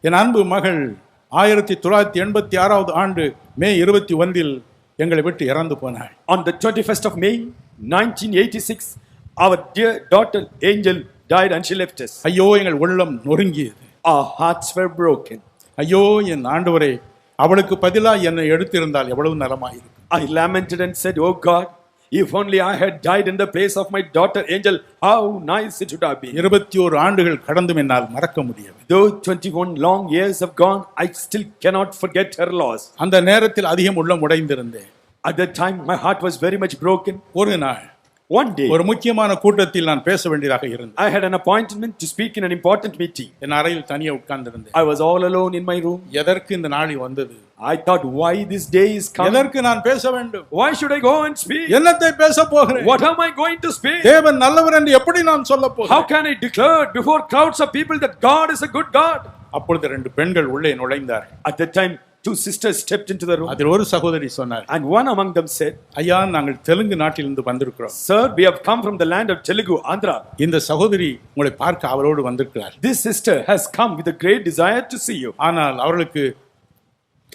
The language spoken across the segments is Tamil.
என் அன்பு மகள் 1986 ஆண்டு மே 21 எங்களை விட்டு இறந்து போனாள். On the 21st of May 1986, our dear daughter Angel died and she left us. ஐயோ, எங்கள் உள்ளம் நொறுங்கியது. Our hearts were broken. ஐயோ, என் ஆண்டவரே, அவளுக்கு பதிலா என்னை எடுத்திருந்தால் எவ்வளவு நலமாயிருக்கும். I lamented and said, "Oh God, if only I had died in the place of my daughter Angel, how nice it would have been." 21 ஆண்டுகள் கடந்தும் என்னால் மறக்க முடியவில்லை. Though 21 long years have gone, I still cannot forget her loss. அந்த நேரத்தில் அதிகம் உள்ளம் உடைந்திருந்தேன். At that time, my heart was very much broken. ஒரு நாள் One day, ஒரு முக்கியமான கூட்டத்தில் நான் பேச வேண்டியதாக இருந்தது. I had an appointment to speak in an important meeting. என் அறையில் தனியே உட்கார்ந்திருந்தேன். I was all alone in my room. எதற்கு இந்த நாள் வந்தது? I thought, why this day is coming? எதற்கு நான் பேச வேண்டும்? Why should I go and speak? என்னத்தை பேச போகிறேன்? What am I going to speak? தேவன் நல்லவர் என்று எப்படி நான் சொல்ல போகிறேன்? How can I declare before crowds of people that God is a good God? அப்பொழுது 2 பெண்கள் உள்ளே நுழைந்தார்கள். At that time, 2 sisters stepped into the room. அதில் ஒரு சகோதரி சொன்னார், And one among them said, ஐயா, நாங்கள் தெலுங்கு நாட்டிலிருந்து வந்திருக்கிறோம். "Sir, we have come from the land of Telugu, Andhra." இந்த சகோதரி உங்களை பார்க்க அவரோடு வந்திருக்கிறார். This sister has come with a great desire to see you. ஆனால் அவர்களுக்கு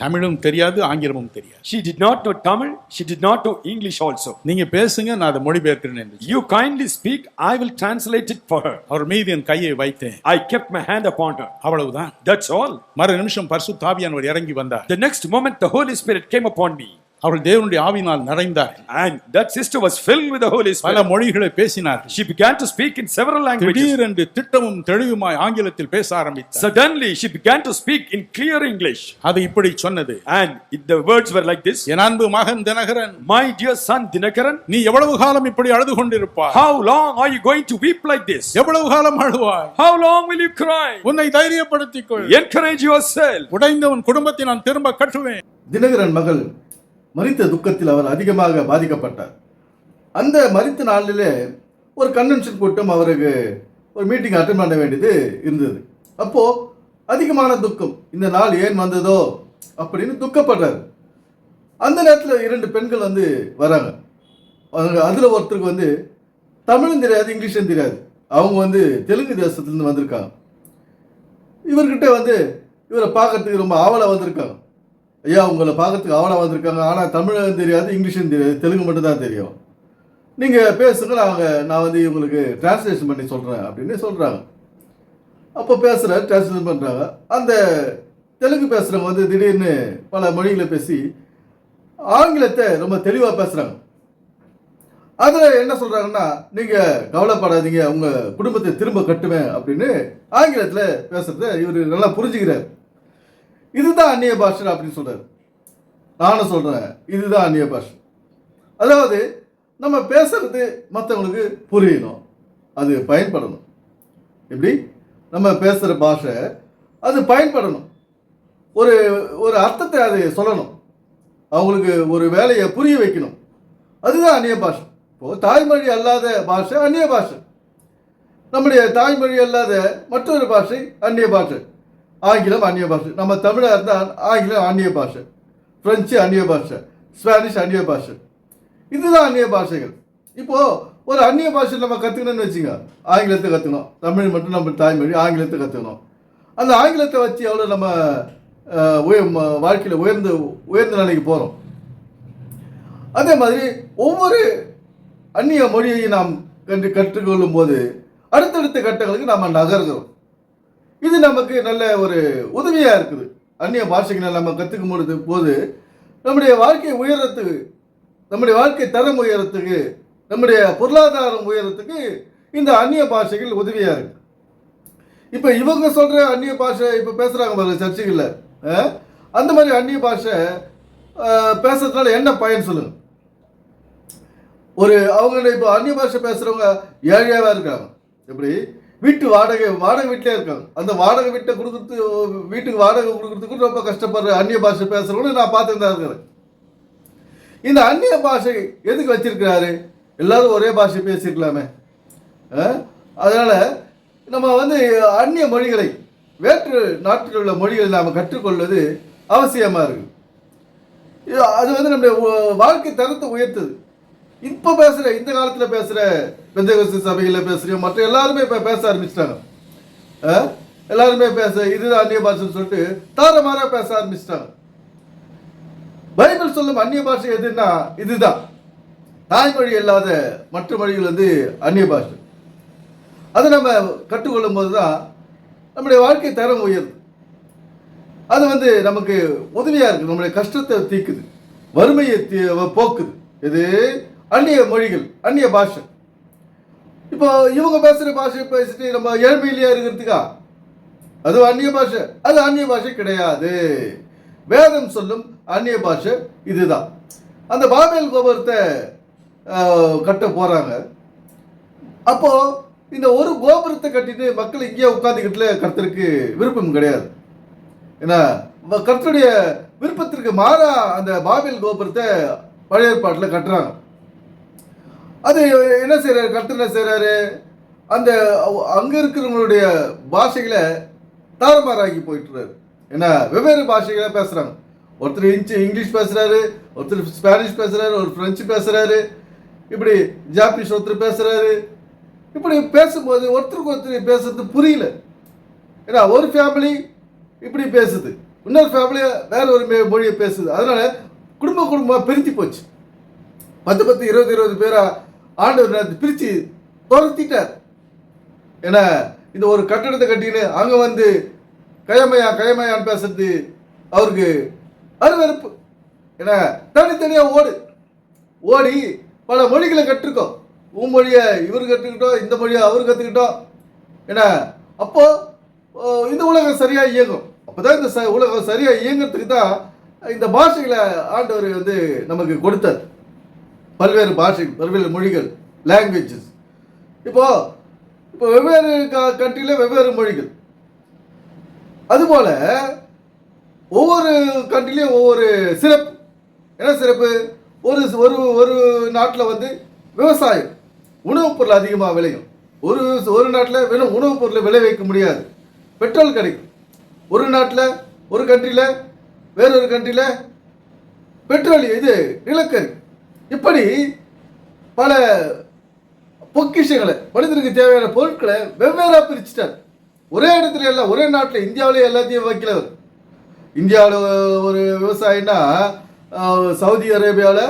தமிழும் தெரியாது, ஆங்கிலமும் தெரியாது. She did not know Tamil, she did not know English also. நீங்க பேசுங்க, நான் அதை மொழிபெயர்க்கிறேன் என்று. You kindly speak, I will translate it for her. அவர் மீது என் கையை வைத்தேன். I kept my hand upon her. அவ்வளவுதான். That's all. மறு நிமிஷம் பரிசுத்த ஆவியானவர் இறங்கி வந்தார். The next moment, the Holy Spirit came upon me. அவள் தேவனுடைய ஆவியினால் நிறைந்தார். And that sister was filled with the Holy பல Spirit. மொழிகளை பேசினார். She began to speak in several languages. திடீரென்று திட்டமும் தெளிவுமாய் ஆங்கிலத்தில் பேச ஆரம்பித்தார். Suddenly, she began to speak in clear English. அது இப்படி சொன்னது, And the words were like this: என் அன்பு மகன் Dinakaran, "My dear son Dinakaran, நீ எவ்வளவு காலம் இப்படி அழுது கொண்டிருப்பாய்? how long are you going to weep like this? எவ்வளவு காலம் அழுவாய்? How long will you cry? உன்னை தைரியப்படுத்திக் கொள். Encourage yourself. உடைந்தவன் குடும்பத்தை நான் திரும்ப கட்டுவேன்." தினகரன் மகள் மரித்த துக்கத்தில் அவர் அதிகமாக பாதிக்கப்பட்டார். அந்த மரித்த நாளிலே ஒரு கன்வென்ஷன் கூட்டம், அவருக்கு ஒரு மீட்டிங் அட்டெண்ட் பண்ண வேண்டியது இருந்தது. அப்போது அதிகமான துக்கம், இந்த நாள் ஏன் வந்ததோ அப்படின்னு துக்கப்படுறாரு. அந்த நேரத்தில் 2 பெண்கள் வராங்க. அதில் ஒருத்தருக்கு தமிழும் தெரியாது, இங்கிலீஷும் தெரியாது. அவங்க தெலுங்கு தேசத்துலேருந்து வந்திருக்காங்க. இவர்கிட்ட இவரை பார்க்கறதுக்கு ரொம்ப ஆவலாக வந்திருக்காங்க. ஐயா, உங்களை பார்க்கறதுக்கு ஆவலாக வந்திருக்காங்க, ஆனால் தமிழும் தெரியாது, இங்கிலீஷும் தெரியாது, தெலுங்கு மட்டும் தான் தெரியும். நீங்கள் பேசுங்க, நான் இவங்களுக்கு டிரான்ஸ்லேஷன் பண்ணி சொல்கிறேன் அப்படின்னு சொல்கிறாங்க. அப்போ டிரான்ஸ்லேஷன் பண்ணுறாங்க. அந்த தெலுங்கு பேசுகிறவங்க திடீர்னு பல மொழிகளை பேசி ஆங்கிலத்தை ரொம்ப தெளிவாக பேசுகிறாங்க. அதில் என்ன சொல்கிறாங்கன்னா, நீங்கள் கவலைப்படாதீங்க, உங்கள் குடும்பத்தை திரும்ப கட்டுவேன் அப்படின்னு ஆங்கிலத்தில் பேசுகிறத இவர் நல்லா புரிஞ்சுக்கிறார். இதுதான் அந்நிய பாஷை அப்படின்னு சொல்கிறார். நானும் சொல்கிறேன், இதுதான் அந்நிய பாஷை. அதாவது நம்ம பேசுறது மற்றவங்களுக்கு புரியணும், அது பயன்படணும். எப்படி நம்ம பேசுகிற பாஷை அது பயன்படணும், ஒரு ஒரு அர்த்தத்தை அது சொல்லணும், அவங்களுக்கு ஒரு வேலையை புரிய வைக்கணும். அதுதான் அந்நிய பாஷை. இப்போது தாய்மொழி அல்லாத பாஷை அந்நிய பாஷை. நம்முடைய தாய்மொழி அல்லாத மற்றொரு பாஷை அந்நிய பாஷை. ஆங்கிலம் அந்நிய பாஷை. நம்ம தமிழாக இருந்தால் ஆங்கிலம் அந்நிய பாஷை, ஃப்ரெஞ்சு அந்நிய பாஷை, ஸ்பானிஷ் அந்நிய பாஷை. இதுதான் அந்நிய பாஷைகள். இப்போது ஒரு அந்நிய பாஷை நம்ம கற்றுக்கணும்னு வச்சுங்க, ஆங்கிலத்தை கற்றுக்கணும். தமிழ் மட்டும் நம்ம தாய்மொழி, ஆங்கிலத்தை கற்றுக்கணும். அந்த ஆங்கிலத்தை வச்சு எவ்வளோ நம்ம வாழ்க்கையில் உயர்ந்த நிலைக்கு போகிறோம். அதே மாதிரி ஒவ்வொரு அந்நிய மொழியை நாம் கற்றுக்கொள்ளும் போது அடுத்தடுத்த கட்டங்களுக்கு நாம் நகர்கிறோம். இது நமக்கு நல்ல ஒரு உதவியாக இருக்குது. அந்நிய பாஷைகளை நம்ம கற்றுக்கும் போது நம்முடைய வாழ்க்கை உயரத்துக்கு, நம்முடைய வாழ்க்கை தரம் உயரத்துக்கு, நம்முடைய பொருளாதாரம் உயரத்துக்கு இந்த அந்நிய பாஷைகள் உதவியாக இருக்குது. இப்போ இவங்க சொல்கிற அந்நிய பாஷை இப்போ பேசுகிறாங்க பாருங்க சர்ச்சைகளில், அந்த மாதிரி அந்நிய பாஷை பேசுறதுனால என்ன பயன் சொல்லுங்க? அவங்க இப்போ அந்நிய பாஷை பேசுகிறவங்க ஏழையாகவே இருக்காங்க. எப்படி வாடகை வீட்டிலே இருக்காங்க. அந்த வாடகை வீட்டை வீட்டுக்கு வாடகை கொடுக்குறதுக்கு ரொம்ப கஷ்டப்படுற அந்நிய பாஷை பேசுகிறவங்க நான் பார்த்துட்டு தான் இருக்கிறேன். இந்த அந்நிய பாஷை எதுக்கு வச்சிருக்கிறாரு? எல்லாரும் ஒரே பாஷை பேசியிருக்கலாமே. அதனால் நம்ம அந்நிய மொழிகளை, வேற்று நாட்டில் உள்ள மொழிகளை நாம் கற்றுக்கொள்வது அவசியமாக இருக்குது. அது நம்முடைய வாழ்க்கை தரத்தை உயர்த்துது. இப்போ பேசுகிற, இந்த காலத்தில் பேசுகிற பெந்தகோஸ்து சபைகளில் பேசுகிற மற்ற எல்லாருமே இப்போ பேச ஆரம்பிச்சிட்டாங்க. எல்லாருமே பேச இதுதான் அந்நிய பாஷைன்னு சொல்லிட்டு தாரமாரா பேச ஆரம்பிச்சிட்டாங்க. பைபிள் சொல்லும் அந்நிய பாஷை எதுன்னா இதுதான். தாய்மொழி இல்லாத மற்ற மொழிகள் வந்து அந்நிய பாஷை. அதை நம்ம கற்றுக்கொள்ளும் போது தான் நம்முடைய வாழ்க்கை தரம் உயருது. அது வந்து நமக்கு உதவியாக இருக்குது, நம்முடைய கஷ்டத்தை தீக்குது, வறுமையை போக்குது. இது அந்நிய மொழிகள், அந்நிய பாஷை. இப்போ இவங்க பேசுகிற பாஷையை பேசிட்டு நம்ம ஏழ்மையிலேயே இருக்கிறதுக்கா? அது அந்நிய பாஷை? அது அந்நிய பாஷை கிடையாது. வேதம் சொல்லும் அந்நிய பாஷை இதுதான். அந்த பாபேல் கோபுரத்தை கட்ட போகிறாங்க. அப்போ இந்த ஒரு கோபுரத்தை கட்டிட்டு மக்கள் இங்கேயே உட்காந்துக்கிட்டுல கர்த்தருக்கு விருப்பம் கிடையாது. ஏன்னா கர்த்தருடைய விருப்பத்திற்கு மாறா அந்த பாபேல் கோபுரத்தை பழைய ஏற்பாட்டில் கட்டுறாங்க. அது என்ன செய்யறாரு கர்த்தர்? என்ன செய்யறாரு? அந்த அங்கே இருக்கிறவங்களுடைய பாஷைகளை தாறுமாறாக்கி போயிட்டுறாரு. ஏன்னா வெவ்வேறு பாஷைகளை பேசுகிறாங்க. ஒருத்தர் இங்கிலீஷ் பேசுகிறாரு, ஒருத்தர் ஸ்பானிஷ் பேசுகிறாரு, ஒரு ஃப்ரெஞ்சு பேசுகிறாரு, இப்படி ஜாப்பனீஸ் ஒருத்தர் பேசுகிறாரு. இப்படி பேசும்போது ஒருத்தருக்கு ஒருத்தர் பேசுறது புரியல. ஏன்னா ஒரு ஃபேமிலி இப்படி பேசுது, இன்னொரு ஃபேமிலி வேற ஒரு மொழியை பேசுது. அதனால குடும்பமாக பிரித்து போச்சு. 10 20 பேரா ஆண்டவர் பிரித்து துரத்திட்டார். ஏன்னா இந்த ஒரு கட்டடத்தை கட்டின்னு அங்கே வந்து கயமையான்னு பேசுறது அவருக்கு அருவருப்பு. ஏன்னா தனித்தனியாக ஓடி பல மொழிகளை கற்றுக்கோம். உன் மொழியை இவர் கற்றுக்கிட்டோம், இந்த மொழியை அவர் கற்றுக்கிட்டோம். ஏன்னா அப்போ இந்த உலகம் சரியாக இயங்கும். அப்போதான் இந்த உலகம் சரியாக இயங்கிறதுக்கு தான் இந்த பாஷைகளை ஆண்டவர் வந்து நமக்கு கொடுத்தார். பல்வேறு பாஷைகள், பல்வேறு மொழிகள், லாங்குவேஜஸ். இப்போ வெவ்வேறு கண்ட்ரியில் வெவ்வேறு மொழிகள். அதுபோல் ஒவ்வொரு கண்ட்ரிலையும் ஒவ்வொரு சிறப்பு. என்ன சிறப்பு? ஒரு நாட்டில் வந்து விவசாயம், உணவுப் பொருள் அதிகமாக விளையும். ஒரு நாட்டில் வெறும் உணவுப் பொருளை விளைவிக்க முடியாது, பெட்ரோல் கிடைக்கும். ஒரு நாட்டில் ஒரு கண்ட்ரியில் வேறொரு கண்ட்ரியில் பெட்ரோலியம், இது நிலக்கரி. இப்படி பல பொக்கிஷங்களை, மனிதனுக்கு தேவையான பொருட்களை வெவ்வேறாக பிரிச்சுட்டார். ஒரே இடத்துல இல்லை, ஒரே நாட்டில் இந்தியாவிலே எல்லாத்தையும் வைக்கலவர். இந்தியாவில் ஒரு விவசாயம்னா சவுதி அரேபியாவில்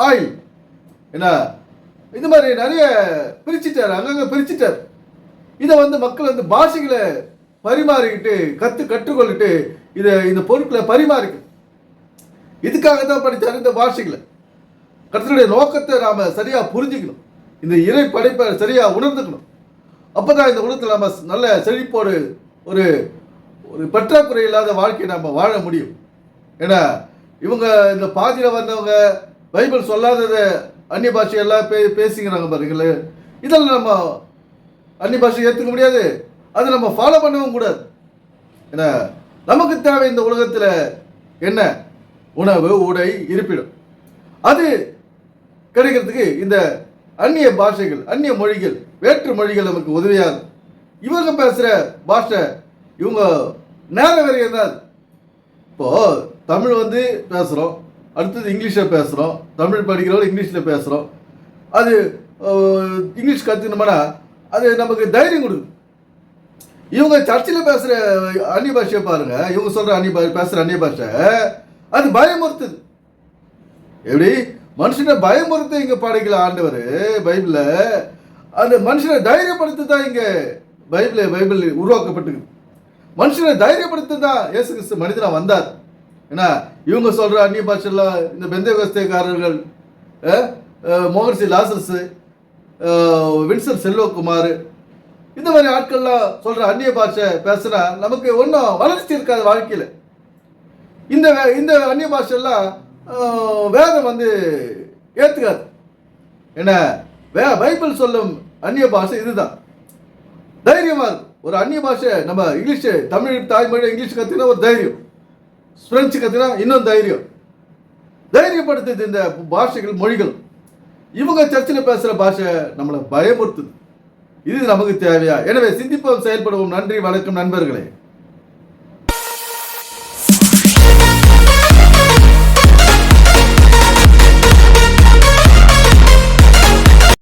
ஆயில், என்ன இது மாதிரி நிறைய பிரிச்சுட்டார், அங்கங்கே பிரிச்சுட்டார். இதை வந்து மக்கள் வந்து பாஷைகளை பரிமாறிக்கிட்டு கற்றுக்கொள்ளிட்டு இந்த பொருட்களை பரிமாறிக்க. இதுக்காக தான் படித்தார் இந்த பாஷைகளை. கர்த்தருடைய நோக்கத்தை நாம் சரியாக புரிஞ்சுக்கணும், இந்த இறை படைப்பை சரியாக உணர்ந்துக்கணும். அப்போ தான் இந்த உலகத்தில் நம்ம நல்ல செழிப்போடு ஒரு பற்றாக்குறை இல்லாத வாழ்க்கையை நம்ம வாழ முடியும். ஏன்னா இவங்க இந்த பாதியில் வந்தவங்க பைபிள் சொல்லாததை அந்நிய பாஷையெல்லாம் பேசிக்கிறாங்க பாருங்களே. இதெல்லாம் நம்ம அந்நிய பாஷையை ஏற்றுக்க முடியாது, அதை நம்ம ஃபாலோ பண்ணவும் கூடாது. ஏன்னா நமக்கு தேவை இந்த உலகத்தில் என்ன? உணவு, உடை, இருப்பிடம். அது கிடைக்கிறதுக்கு இந்த அந்நிய பாஷைகள், அந்நிய மொழிகள், வேற்று மொழிகள் நமக்கு உதவியாக. இவங்க பேசுகிற பாஷை இவங்க நேர வரையும் தான். இப்போது தமிழ் வந்து பேசுகிறோம், அடுத்தது இங்கிலீஷில் பேசுகிறோம், தமிழ் படிக்கிறவங்க இங்கிலீஷில் பேசுகிறோம். அது இங்கிலீஷ் கற்றுக்கணும்னா அது நமக்கு தைரியம் கொடுக்குது. இவங்க சர்ச்சில் பேசுகிற அந்நிய பாஷையை பாருங்கள், இவங்க சொல்கிற பேசுகிற அந்நிய பாஷை அது பயமுறுத்துது. எப்படி மனுஷனை பயமுறுத்த இங்கே படைக்கல ஆண்டவர் பைபிளில். அந்த மனுஷனை தைரியப்படுத்த தான் இங்கே பைபிள் உருவாக்கப்பட்டிருக்கு. மனுஷனை தைரியப்படுத்த தான் இயேசு கிறிஸ்து மனிதனாக வந்தார். ஏன்னா இவங்க சொல்கிற அந்நிய பாஷைலாம் இந்த பெந்தேகோஸ்தேக்காரர்கள், மோகன்சி லாசரஸ், வின்சன் செல்வகுமார், இந்த மாதிரி ஆட்கள்லாம் சொல்கிற அந்நிய பாஷை பேசுனா நமக்கு ஒன்றும் வளர்ச்சி இருக்காது வாழ்க்கையில். இந்த அந்நிய பாஷெல்லாம் வேதம் வந்து ஏற்றுக்காது. ஏன்னா பைபிள் சொல்லும் அந்நிய பாஷை இதுதான். தைரியமாக இருக்கும். ஒரு அந்நிய பாஷை நம்ம இங்கிலீஷு, தமிழ் தாய்மொழி இங்கிலீஷ் கற்றுக்கினா ஒரு தைரியம், பிரெஞ்சு கற்றுக்கினா இன்னும் தைரியம். தைரியப்படுத்துது இந்த பாஷைகள், மொழிகள். இவங்க சர்ச்சில் பேசுகிற பாஷை நம்மளை பயமுறுத்துது. இது நமக்கு தேவையா? எனவே சிந்திப்போம், செயல்படுவோம். நன்றி, வணக்கம் நண்பர்களே.